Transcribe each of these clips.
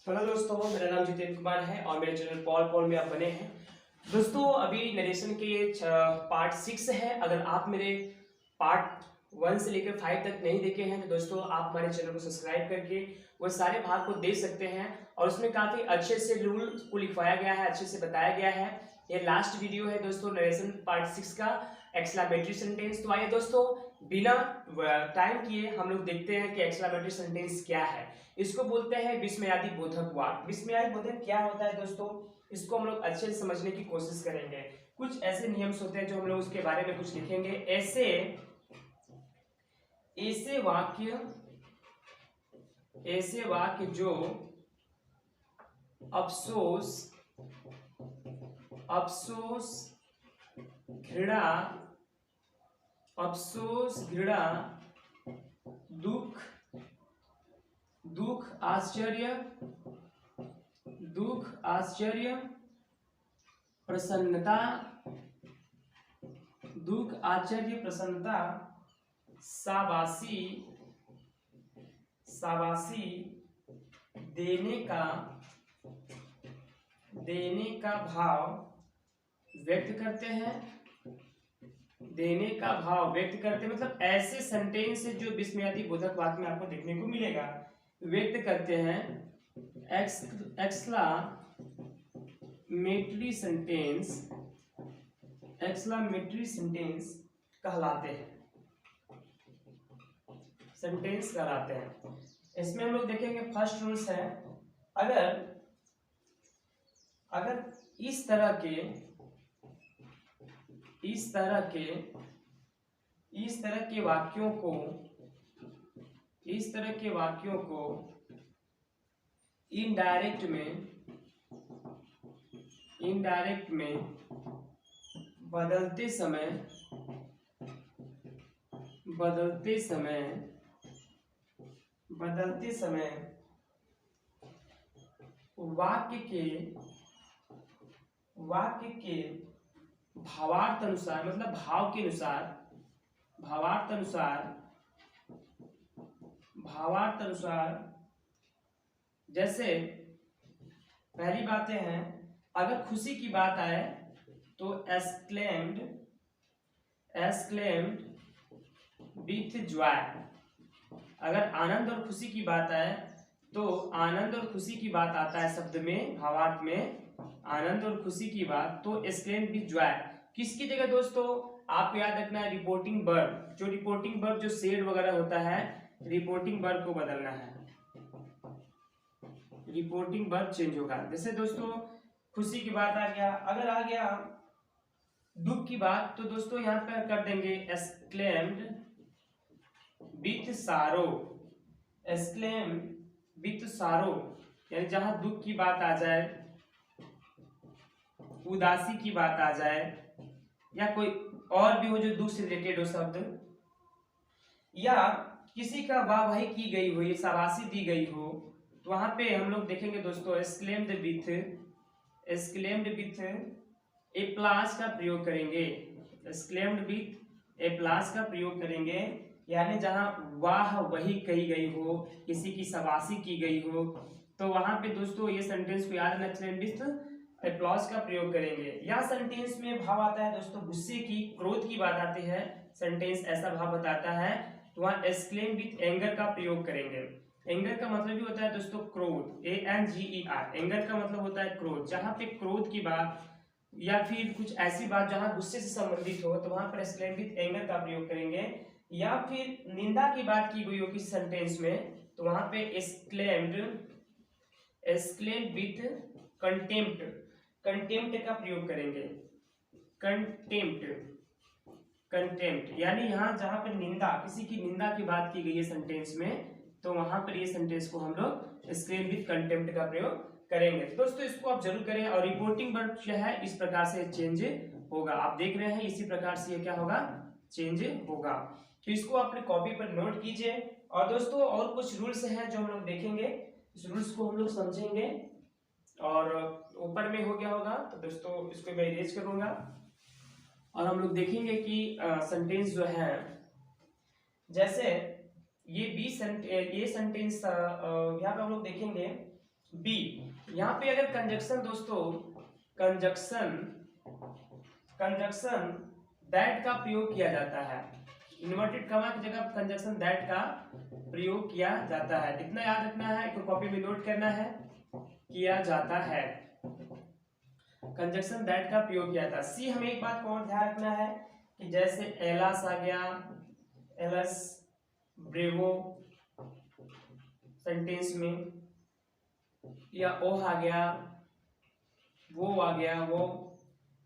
Hello दोस्तों, मेरा नाम जितेंद्र कुमार है और मेरे चैनल पॉल पॉल में आप बने हैं। दोस्तों अभी नरेशन के पार्ट 6 है। अगर आप मेरे पार्ट 1 से लेकर 5 तक नहीं देखे हैं तो दोस्तों आप हमारे चैनल को सब्सक्राइब करके वो सारे भाग को देख सकते हैं। और उसमें काफ़ी अच्छे से रूल को लिखवाया गया है, अच्छे से बताया गया है। ये लास्ट वीडियो है दोस्तों नरेशन पार्ट 6 का, एक्सक्लेमेटरी सेंटेंस। तो आइए दोस्तों बिना टाइम किए हम लोग देखते हैं कि एक्सक्लेमेटरी सेंटेंस क्या है। इसको बोलते हैं विस्मयादि बोधक वाक्य। विस्मयादि बोधक क्या होता है दोस्तों, इसको हम लोग अच्छे से समझने की कोशिश करेंगे। कुछ ऐसे नियम्स होते हैं जो हम लोग उसके बारे में कुछ लिखेंगे। ऐसे वाक्य जो अफसोस घृणा दुख आश्चर्य प्रसन्नता शाबाशी देने का भाव व्यक्त करते हैं। मतलब ऐसे सेंटेंस है जो विस्मयादि बोधक वाक्य में आपको देखने को मिलेगा। व्यक्त करते हैं, एक्सक्लामेटरी सेंटेंस कहलाते हैं। इसमें हम लोग देखेंगे फर्स्ट रूल्स है, अगर इस तरह के वाक्यों को इनडायरेक्ट में बदलते समय वाक्य के भावार्थ अनुसार, मतलब भाव के अनुसार जैसे पहली बातें हैं, अगर खुशी की बात आए तो एक्सक्लेम्ड विथ जॉय। अगर आनंद और खुशी की बात आए तो आनंद और खुशी की बात आता है शब्द में, भावार्थ में आनंद और खुशी की बात, तो एक्सक्लेम्ड विथ जॉय। किसकी जगह दोस्तों आपको याद रखना है, रिपोर्टिंग वर्ब। जो रिपोर्टिंग वर्ब जो शेड वगैरह होता है, रिपोर्टिंग वर्ब को बदलना है, रिपोर्टिंग वर्ब चेंज होगा। जैसे दोस्तों खुशी की बात आ गया, अगर आ गया दुख की बात तो दोस्तों यहाँ पे कर देंगे एक्सक्लेम्ड विथ सारो। यानी जहां दुख की बात आ जाए, उदासी की बात आ जाए, या कोई और भी हो जो दुख से रिलेटेड हो शब्द, या किसी का वाहवाही की गई हो, ये शाबाशी दी गई हो, तो वहां पे हम लोग देखेंगे दोस्तों एक्सक्लेम्ड विथ ए प्लस का प्रयोग करेंगे। एक्सक्लेम्ड विथ ए प्लस का प्रयोग करेंगे, यानी जहां वाह वही कही गई हो, किसी की शाबाशी की गई हो, तो वहां पे दोस्तों ये सेंटेंस को याद रखना, एक्सक्लेम्ड विथ एप्लॉज का प्रयोग करेंगे। या सेंटेंस में भाव आता है दोस्तों गुस्से की, क्रोध की बात आती है, सेंटेंस ऐसा भाव बताता है, तो वहां एक्सक्लेम विथ एंगर का प्रयोग करेंगे। एंगर का मतलब भी होता है दोस्तों क्रोध, ANGER। एंगर का मतलब होता है क्रोध। जहां पे क्रोध की बात या फिर कुछ ऐसी बात जहां गुस्से से संबंधित हो, तो वहां पर एक्सक्लेम विथ एंगर का प्रयोग करेंगे। या फिर निंदा की बात की गई हो किसी सेंटेंस में, तो वहां पे एक्सक्लेम विथ कंटेम्प्ट का प्रयोग करेंगे। कंटेम्प्ट यानी यहाँ जहां पर निंदा, किसी की निंदा की बात की गई है सेंटेंस में, तो वहां पर ये सेंटेंस को हम लोग एक्सक्लेम विथ कंटेम्प्ट का प्रयोग करेंगे। तो दोस्तों इसको आप जरूर करें। और रिपोर्टिंग वर्ब जो है इस प्रकार से चेंज होगा, आप देख रहे हैं इसी प्रकार से ये क्या होगा, चेंज होगा। तो इसको अपने कॉपी पर नोट कीजिए। और दोस्तों और कुछ रूल्स हैं जो हम लोग देखेंगे, इस रूल्स को हम लोग समझेंगे। और ऊपर में हो गया होगा, तो दोस्तों इसको मैं इरेज करूंगा और हम लोग देखेंगे कि सेंटेंस जो है, जैसे ये सेंटेंस यहाँ पे हम लोग देखेंगे बी, यहाँ पे अगर कंजक्शन दोस्तों कंजक्शन दैट का प्रयोग किया जाता है, इन्वर्टेड कॉमा की जगह कंजक्शन दैट का प्रयोग किया जाता है। इतना याद रखना है, एक कॉपी में नोट करना है, किया जाता है, कंजक्शन दैट का प्रयोग किया जाता है। सी, हमें एक बात को और ध्यान रखना है कि जैसे एलस आ गया, एलस ब्रेवो सेंटेंस में, या ओह आ गया, वो आ गया वो,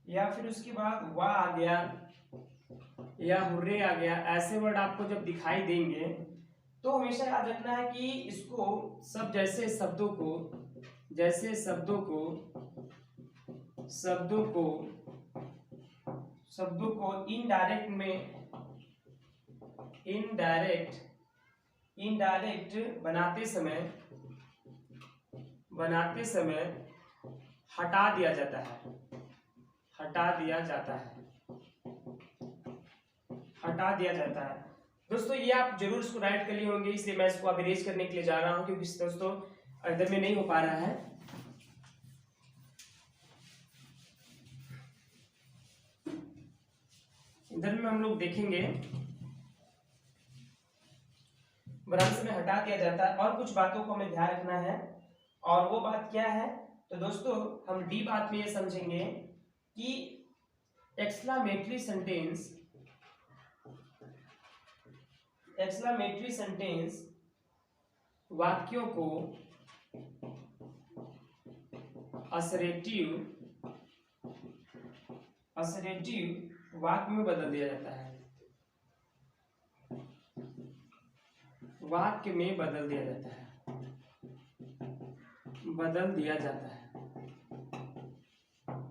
या फिर उसके बाद वाह आ गया, या हुर्रे आ गया, ऐसे वर्ड आपको जब दिखाई देंगे तो हमेशा याद रखना है कि इसको सब जैसे शब्दों को इनडायरेक्ट बनाते समय हटा दिया जाता है। दोस्तों ये आप जरूर इसको राइट कर लिए होंगे, इसलिए मैं इसको अभी रेज करने के लिए जा रहा हूं, क्योंकि दोस्तों इधर में नहीं हो पा रहा है। इधर में हम लोग देखेंगे भ्रंश में हटा दिया जाता है, और कुछ बातों को हमें ध्यान रखना है, और वो बात क्या है, तो दोस्तों हम डी बात में ये समझेंगे कि एक्सक्लेमेटरी सेंटेंस वाक्यों को असरेटिव वाक्य में बदल दिया जाता है,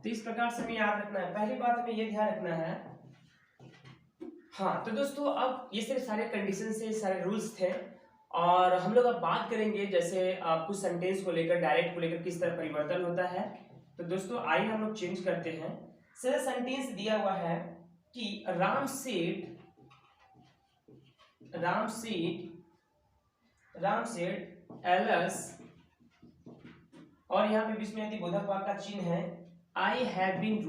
तो इस प्रकार से हमें याद रखना है। पहली बात हमें ये ध्यान रखना है। हाँ, तो दोस्तों अब ये सिर्फ सारे कंडीशन से सारे रूल्स थे, और हम लोग अब बात करेंगे जैसे कुछ सेंटेंस को लेकर, डायरेक्ट को लेकर किस तरह परिवर्तन होता है। तो दोस्तों आइए हम लोग चेंज करते हैं। सर सेंटेंस दिया हुआ है कि राम सेड एलस, और यहाँ पे बीच में यदि बोधक वाक्य का चिन्ह है, आई हैव बीन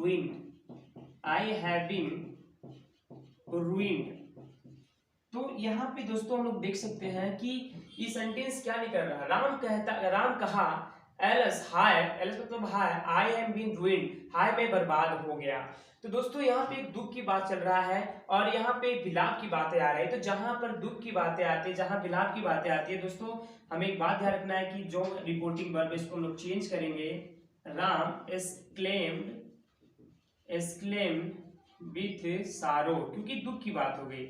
रूइंड। तो यहाँ पे दोस्तों हम लोग देख सकते हैं कि ये सेंटेंस क्या नहीं कर रहा। राम कहा एलस मतलब हाय, आई हैव बीन रूइंड, हाय मैं बर्बाद हो गया। तो दोस्तों यहाँ पे एक दुख की बात चल रहा है, और यहाँ पे विलाप की बातें आ रही है। तो जहां पर दुख की बातें आती है, जहां विलाप की बातें आती है, दोस्तों हमें एक बात ध्यान रखना है कि जो रिपोर्टिंग वर्ब इसको हम लोग चेंज करेंगे, राम एक्सक्लेम्ड विथ सारो, क्योंकि दुख की बात हो गई।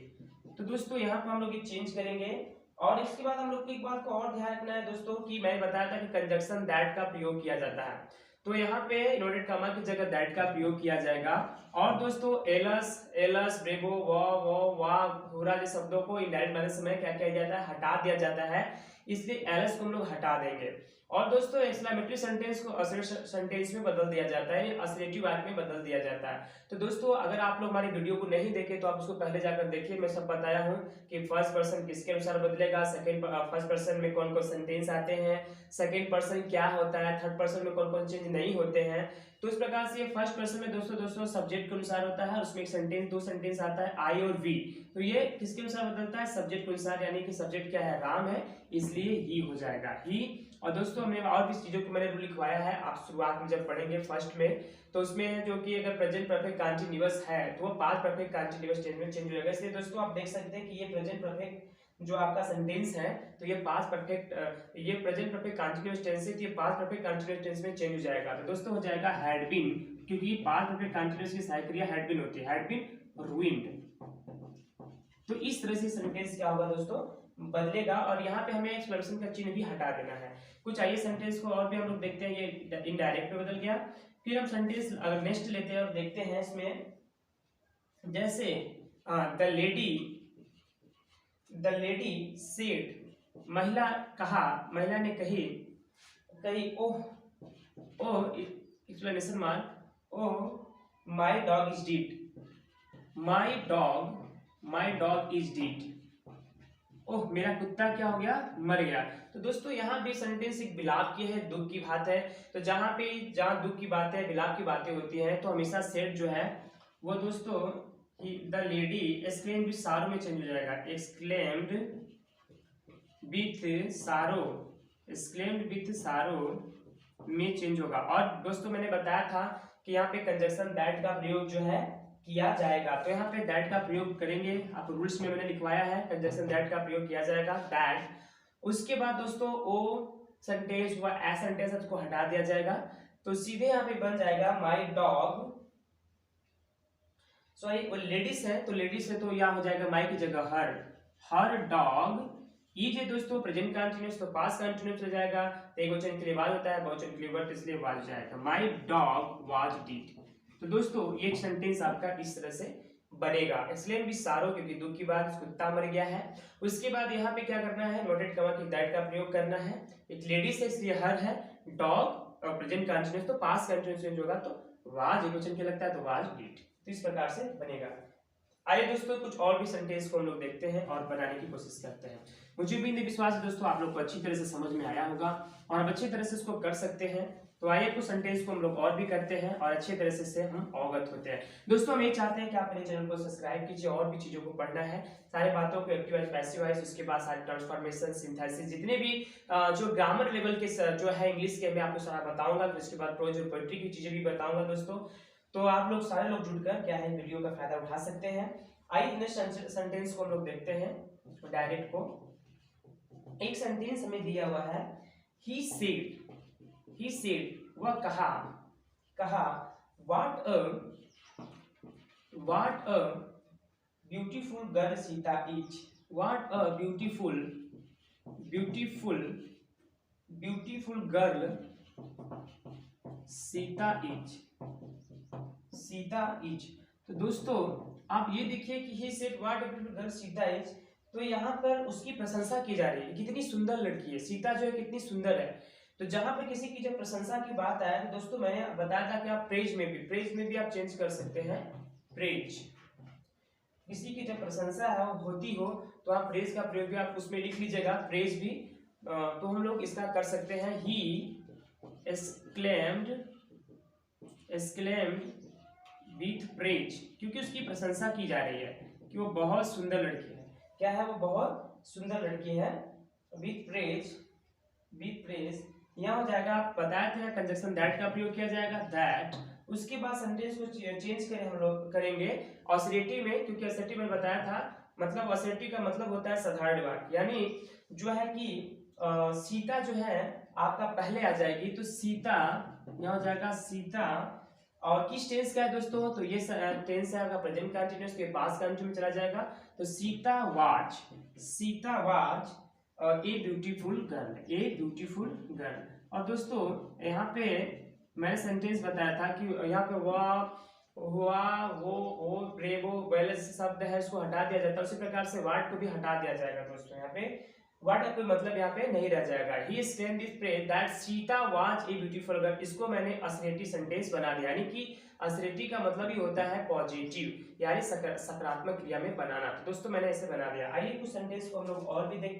तो दोस्तों यहाँ पर हम लोग ये चेंज करेंगे, और इसके बाद हम लोग को एक बात को और ध्यान रखना है दोस्तों कि मैंने बताया था कि कंजक्शन दैट का प्रयोग किया जाता है, तो यहाँ पे इन्वर्टेड कॉमा की जगह दैट का प्रयोग किया जाएगा। और दोस्तों एलस ब्रेवो वाह हुर्रा जैसे शब्दों को इनडायरेक्ट बनाते समय क्या किया जाता है, हटा दिया जाता है, इसलिए एलस को हम लोग हटा देंगे। और दोस्तों एक्सक्लेमेटरी सेंटेंस को असरेटिव सेंटेंस में बदल दिया जाता है, असरेटिव वाक्य में बदल दिया जाता है। तो दोस्तों अगर आप लोग हमारी वीडियो को नहीं देखे तो आप उसको पहले जाकर देखिए, मैं सब बताया हूँ कि फर्स्ट पर्सन किसके अनुसार बदलेगा, फर्स्ट पर्सन में कौन कौन सेंटेंस आते हैं, सेकंड पर्सन क्या होता है, थर्ड पर्सन में कौन कौन चेंज नहीं होते हैं। तो इस प्रकार से फर्स्ट पर्सन में दोस्तों सब्जेक्ट के अनुसार होता है, उसमें एक सेंटेंस, दो सेंटेंस आता है, आई और वी। तो ये किसके अनुसार बदलता है, सब्जेक्ट के अनुसार, यानी कि सब्जेक्ट क्या है, राम है, इसलिए ही हो जाएगा ही। और दोस्तों हमने और भी चीजों को मैंने लिखवाया है, आप शुरुआत में जब पढ़ेंगे फर्स्ट में, तो उसमें जो कि अगर प्रेजेंट परफेक्ट कंटीन्यूअस है तो वो पास्ट परफेक्ट कंटीन्यूअस टेंस में चेंज हो जाएगा। इसलिए दोस्तों आप देख सकते हैं कि ये प्रेजेंट परफेक्ट जो आपका सेंटेंस है, तो ये पास्ट परफेक्ट, ये प्रेजेंट परफेक्ट कंटीन्यूअस टेंस है, तो ये पास्ट परफेक्ट कंटीन्यूअस टेंस में चेंज हो जाएगा। तो दोस्तों हो जाएगा हैड बीन, क्योंकि पास्ट परफेक्ट कंटीन्यूअस की सहायक क्रिया हैड बीन होती है, हैड बीन रूइंड। तो इस तरह से सेंटेंस क्या होगा दोस्तों, बदलेगा, और यहाँ पे हमें एक्सक्लेमेशन का चिन्ह भी हटा देना है। कुछ आइए सेंटेंस को और भी हम लोग देखते हैं, ये इनडायरेक्ट में बदल गया। फिर हम सेंटेंस अगर नेक्स्ट लेते हैं और देखते हैं इसमें, जैसे द लेडी सेड, महिला कहा, महिला ने कही oh explanation mark, oh my dog is dead, my dog is dead, oh मेरा कुत्ता क्या हो गया, मर गया। तो दोस्तों यहाँ भी सेंटेंस एक विलाप की है, दुख की बात है। तो जहाँ दुख की बात है, विलाप की बातें होती हैं, तो हमेशा सेड जो है वो दोस्तों द लेडी एक्सक्लेम्ड विथ सारो में चेंज हो जाएगा, एक्सक्लेम्ड विथ सारो, एक्सक्लेम्ड विथ सारो में चेंज होगा। और दोस्तों मैंने बताया था कि यहाँ पे कंजक्शन दैट का प्रयोग जो है किया जाएगा, तो यहाँ पे दैट का प्रयोग करेंगे। आप रूल्स में मैंने लिखवाया है कंजक्शन दैट का प्रयोग किया जाएगा, दैट। उसके बाद दोस्तों ओ सेंटेंस हुआ, ए सेंटेंस उसको हटा दिया जाएगा, तो सीधे यहाँ पे बन जाएगा माई डॉग, सॉरी वो लेडीज है तो लेडीज है तो यहाँ हो जाएगा माई की जगह हर, हर डॉग इज है दोस्तों प्रेजेंट कंटिन्यूअस, तो पास्ट कंटिन्यूअस हो जाएगा। तो एक वचन के लिए वाज होता है, बहुवचन के लिए वर्ब, इसलिए वाज हो जाएगा, माई डॉग वाज डिड। तो दोस्तों ये सेंटेंस आपका इस तरह से बनेगा, एक्सक्लेम विद सारो क्योंकि दुख की बात, कुत्ता मर गया है। उसके बाद यहाँ पे क्या करना है, नोटेड कमा के दैट का प्रयोग करना है। एक लेडीज है इसलिए हर है, डॉग और प्रेजेंट कंटिन्यूअस तो पास्ट कंटिन्यूअस होगा, तो वाज एक वचन के लगता है तो वाज डिड। तो इस प्रकार से बनेगा। आइए दोस्तों कुछ और भी सेंटेंस को हम लोग देखते हैं और बनाने की कोशिश करते हैं। मुझे भी विश्वास है दोस्तों आप लोग को अच्छी तरह से समझ में आया होगा और आप अच्छी तरह से इसको कर सकते हैं। तो आइए कुछ सेंटेंस को हम लोग और भी करते हैं और अच्छे तरह से हम अवगत होते हैं। दोस्तों हम ये चाहते हैं कि आप मेरे चैनल को सब्सक्राइब कीजिए, और भी चीजों को पढ़ना है, सारे बातों को एक्टिव वाइज, पैसिव वाइज, उसके बाद सारे ट्रांसफॉर्मेशन, सिंथेसिस, जितने भी जो ग्रामर लेवल के जो है इंग्लिश के मैं आपको सारा बताऊंगा। तो इसके बाद प्रोज और पोएट्री की चीजें भी बताऊंगा दोस्तों। तो आप लोग सारे लोग जुड़कर क्या है वीडियो का फायदा उठा सकते हैं। आइए नेक्स्ट सेंटेंस को हम लोग देखते हैं डायरेक्ट को। एक सेंटेंस हमें दिया हुआ है, ही सेड वह कहा, what a beautiful girl Sita is, what a beautiful girl Sita is. तो दोस्तों आप ये देखिए कि he said what a beautiful girl Sita is, तो यहाँ पर उसकी प्रशंसा की जा रही है, कितनी सुंदर लड़की है सीता जो है, कितनी सुंदर है। तो जहां पर किसी की जब प्रशंसा की बात आए तो दोस्तों मैंने बताया था कि आप प्रेज में भी आप चेंज कर सकते हैं, प्रेज। किसी की जब प्रशंसा है वो होती हो तो आप प्रेज का प्रयोग भी आप उसमें लिख लीजिएगा, प्रेज भी। तो हम लोग इसका कर सकते हैं, ही एक्सक्लेम्ड विथ प्रेज, क्योंकि उसकी प्रशंसा की जा रही है कि वो बहुत सुंदर लड़की है। क्या है, वो बहुत सुंदर लड़की है। विथ प्रेज यहाँ हो जाएगा, आप बताए थे कंजक्शन दैट का प्रयोग किया जाएगा, दैट। उसके बाद सेंटेंस को चेंज करें हम लोग करेंगे ऑसरेटिव में, क्योंकि ऑसरेटिव में बताया था, मतलब ऑसरेटिव का मतलब होता है साधारण वाक्य, यानी जो है कि सीता जो है आपका पहले आ जाएगी, तो सीता यहाँ हो जाएगा सीता। और किस टेंस का है दोस्तों, तो ये टेंस है आपका प्रेजेंट कंटिन्यूअस के पास्ट कंटिन्यूअस में चला जाएगा, तो Sita was a beautiful girl. और दोस्तों यहाँ पे मैंने सेंटेंस बताया था कि यहाँ पे शब्द है, इसको हटा दिया जाता है, उसी प्रकार से वाट को भी हटा दिया जाएगा दोस्तों। यहाँ पे वाट का कोई मतलब यहाँ पे नहीं रह जाएगा। He stand this phrase that Sita was a beautiful girl, इसको मैंने असरेटिव सेंटेंस बना दिया, यानी कि असरेटिव का मतलब ही होता है पॉजिटिव, यानी सकारात्मक क्रिया में बनाना। तो दोस्तों मैंने ऐसे बना दिया। आइए कुछ सेंटेंस को हम लोग और भी देखते हैं।